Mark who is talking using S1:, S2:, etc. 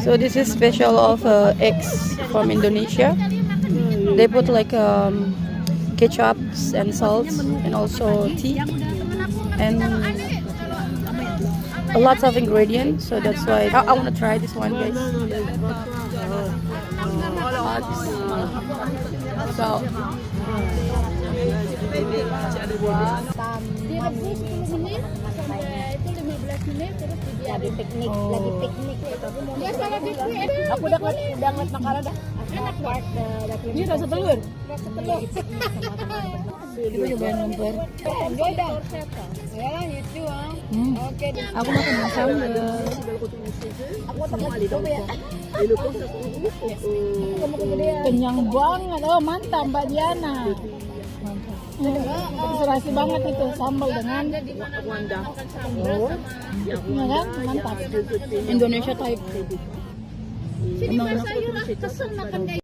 S1: So this is special of eggs from Indonesia. They put like ketchups and salts and also tea and a lot of ingredients. So that's why I want to try this one, guys. So
S2: direbus 10 menit sampai itu 15 menit terus dibiarin piknik lagi piknik itu. Ya salah piknik. Aku udah ngeliat makanan dah. Enak banget. Ini rasa telur. Rasa telur.
S1: kita cobain lemper.
S2: Beda. Ya lah itu. Oke.
S1: Aku makan sambal.
S2: Aku tak coba ya. Kenyang banget. Oh mantap Mbak Diana. Serasi banget itu sambal dengan ya kan mantap.
S1: Indonesia type.
S2: Sini sayur kesel makan kayak